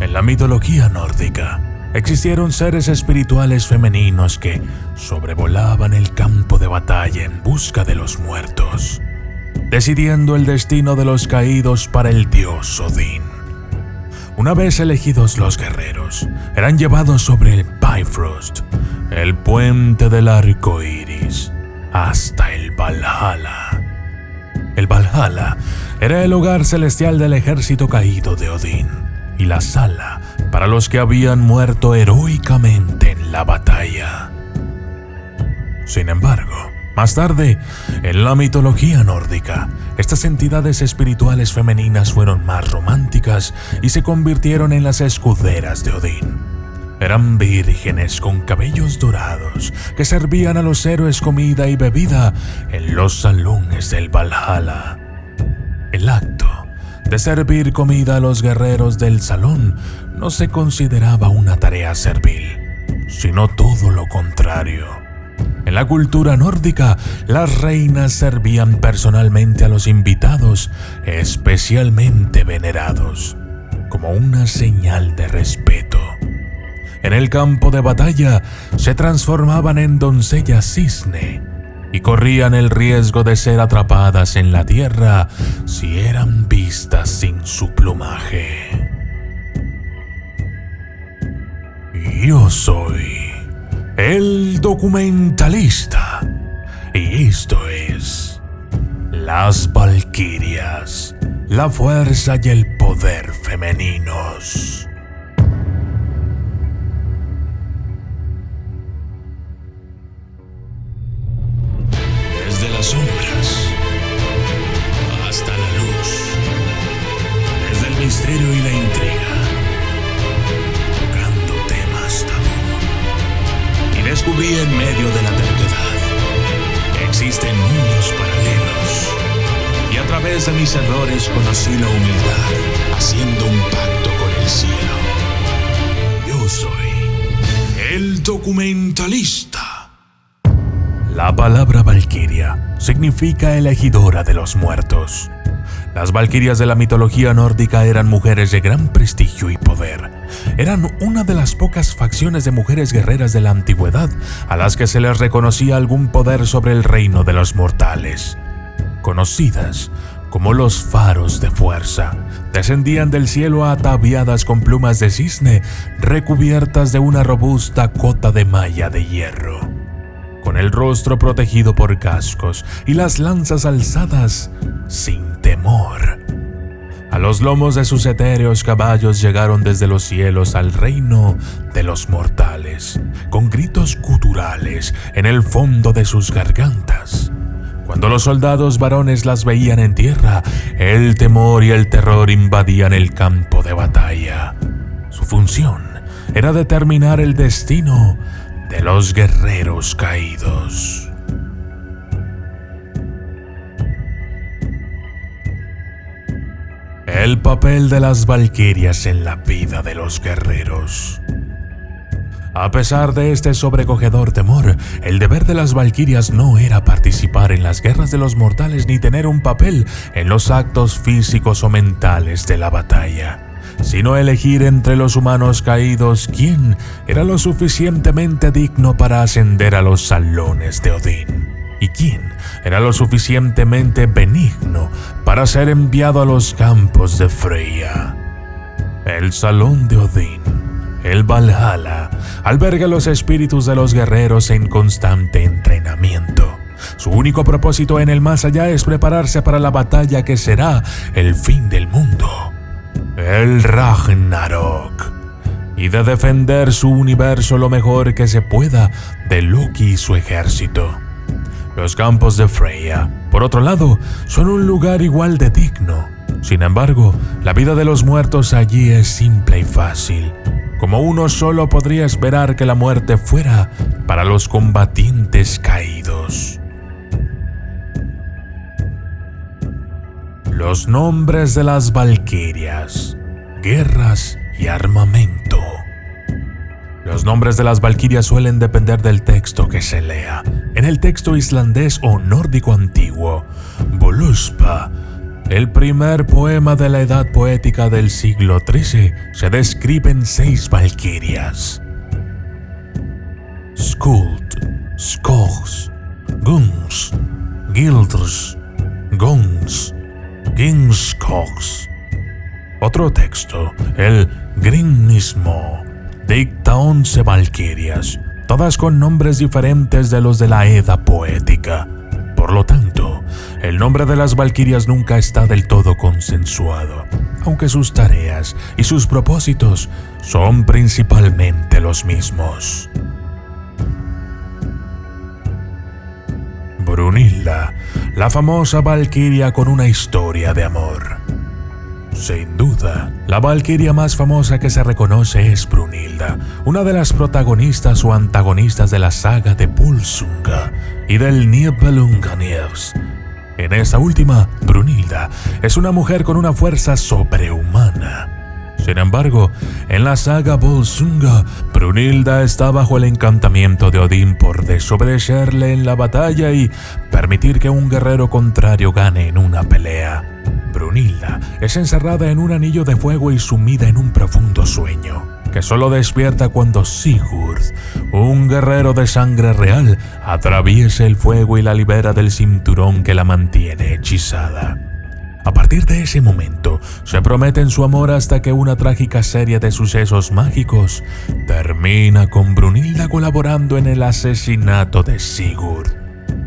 En la mitología nórdica, existieron seres espirituales femeninos que sobrevolaban el campo de batalla en busca de los muertos, decidiendo el destino de los caídos para el dios Odín. Una vez elegidos los guerreros, eran llevados sobre el Bifrost, el puente del arco iris, hasta el Valhalla. El Valhalla era el hogar celestial del ejército caído de Odín y la sala para los que habían muerto heroicamente en la batalla. Sin embargo, más tarde, en la mitología nórdica, estas entidades espirituales femeninas fueron más románticas y se convirtieron en las escuderas de Odín. Eran vírgenes con cabellos dorados que servían a los héroes comida y bebida en los salones del Valhalla. El acto de servir comida a los guerreros del salón no se consideraba una tarea servil, sino todo lo contrario. En la cultura nórdica, las reinas servían personalmente a los invitados especialmente venerados, como una señal de respeto. En el campo de batalla, se transformaban en doncellas cisne y corrían el riesgo de ser atrapadas en la tierra si eran vistas sin su plumaje. Yo soy el documentalista y esto es Las Valquirias, la fuerza y el poder femeninos. Desde las sombras hasta la luz, desde el misterio y la intriga, tocando temas tabú. Y descubrí en medio de la terquedad que existen mundos paralelos. Y a través de mis errores conocí la humildad, haciendo un pacto con el cielo. Yo soy el documentalista. La palabra valquiria significa elegidora de los muertos. Las valquirias de la mitología nórdica eran mujeres de gran prestigio y poder. Eran una de las pocas facciones de mujeres guerreras de la antigüedad a las que se les reconocía algún poder sobre el reino de los mortales. Conocidas como los faros de fuerza, descendían del cielo ataviadas con plumas de cisne recubiertas de una robusta cota de malla de hierro, con el rostro protegido por cascos y las lanzas alzadas sin temor. A los lomos de sus etéreos caballos llegaron desde los cielos al reino de los mortales, con gritos guturales en el fondo de sus gargantas. Cuando los soldados varones las veían en tierra, el temor y el terror invadían el campo de batalla. Su función era determinar el destino de los guerreros caídos. El papel de las valquirias en la vida de los guerreros. A pesar de este sobrecogedor temor, el deber de las valquirias no era participar en las guerras de los mortales ni tener un papel en los actos físicos o mentales de la batalla, sino elegir entre los humanos caídos quién era lo suficientemente digno para ascender a los salones de Odín y quién era lo suficientemente benigno para ser enviado a los campos de Freya. El salón de Odín, el Valhalla, alberga los espíritus de los guerreros en constante entrenamiento. Su único propósito en el más allá es prepararse para la batalla que será el fin del mundo, el Ragnarok, y de defender su universo lo mejor que se pueda de Loki y su ejército. Los campos de Freya, por otro lado, son un lugar igual de digno. Sin embargo, la vida de los muertos allí es simple y fácil, como uno solo podría esperar que la muerte fuera para los combatientes caídos. Los nombres de las valquirias, guerras y armamento. Los nombres de las valquirias suelen depender del texto que se lea. En el texto islandés o nórdico antiguo, Voluspa el primer poema de la edad poética del siglo XIII, se describen 6 valquirias: Skuld, Skogs, Guns, Gildrs, Guns, Gingskogs. Otro texto, el Grimnismo, dicta 11 valquirias, todas con nombres diferentes de los de la Edda poética. Por lo tanto, el nombre de las valquirias nunca está del todo consensuado, aunque sus tareas y sus propósitos son principalmente los mismos. Brunilda, la famosa valquiria con una historia de amor. Sin duda, la valquiria más famosa que se reconoce es Brunilda, una de las protagonistas o antagonistas de la saga de Volsunga y del Nibelungenlied. En esta última, Brunilda es una mujer con una fuerza sobrehumana. Sin embargo, en la saga Volsunga, Brunilda está bajo el encantamiento de Odín por desobedecerle en la batalla y permitir que un guerrero contrario gane en una pelea. Brunilda es encerrada en un anillo de fuego y sumida en un profundo sueño, que solo despierta cuando Sigurd, un guerrero de sangre real, atraviesa el fuego y la libera del cinturón que la mantiene hechizada. A partir de ese momento, se prometen su amor hasta que una trágica serie de sucesos mágicos termina con Brunilda colaborando en el asesinato de Sigurd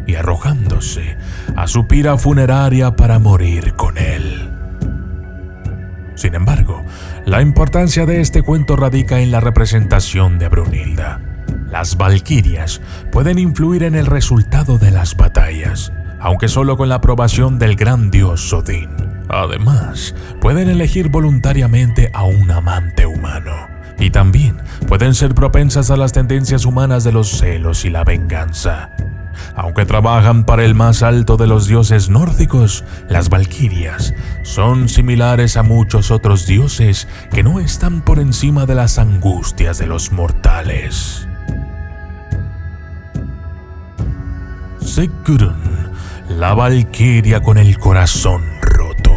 y arrojándose a su pira funeraria para morir con él. Sin embargo, la importancia de este cuento radica en la representación de Brunilda. Las valquirias pueden influir en el resultado de las batallas, aunque solo con la aprobación del gran dios Odín. Además, pueden elegir voluntariamente a un amante humano, y también pueden ser propensas a las tendencias humanas de los celos y la venganza. Aunque trabajan para el más alto de los dioses nórdicos, las valquirias son similares a muchos otros dioses que no están por encima de las angustias de los mortales. Sigrun, la valquiria con el corazón roto.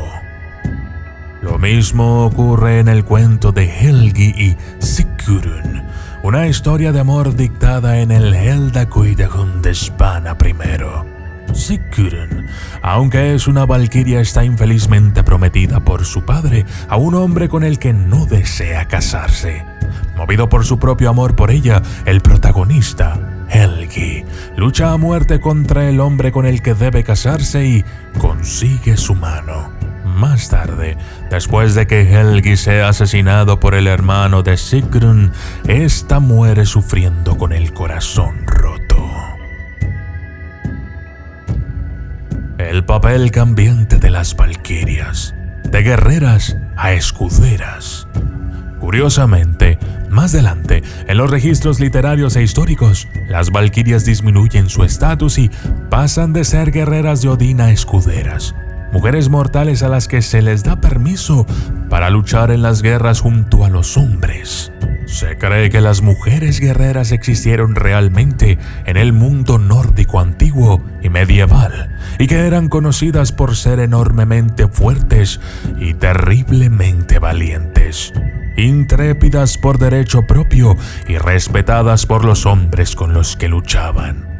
Lo mismo ocurre en el cuento de Helgi y Sigrun, una historia de amor dictada en el Heldacuidahun de Spana I. Sigrun, aunque es una valquiria, está infelizmente prometida por su padre a un hombre con el que no desea casarse. Movido por su propio amor por ella, el protagonista, Helgi, lucha a muerte contra el hombre con el que debe casarse y consigue su mano. Más tarde, después de que Helgi sea asesinado por el hermano de Sigrun, esta muere sufriendo con el corazón roto. El papel cambiante de las valquirias, de guerreras a escuderas. Curiosamente, más adelante, en los registros literarios e históricos, las valquirias disminuyen su estatus y pasan de ser guerreras de Odín a escuderas, mujeres mortales a las que se les da permiso para luchar en las guerras junto a los hombres. Se cree que las mujeres guerreras existieron realmente en el mundo nórdico antiguo y medieval, y que eran conocidas por ser enormemente fuertes y terriblemente valientes, intrépidas por derecho propio y respetadas por los hombres con los que luchaban.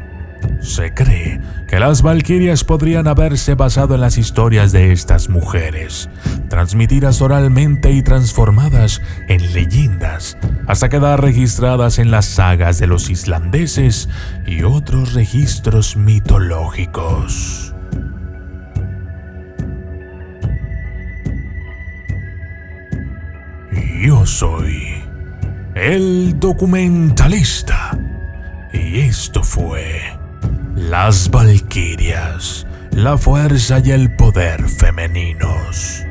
Se cree que las valquirias podrían haberse basado en las historias de estas mujeres, transmitidas oralmente y transformadas en leyendas, hasta quedar registradas en las sagas de los islandeses y otros registros mitológicos. Yo soy el documentalista y esto fue Las Valquirias, la fuerza y el poder femeninos.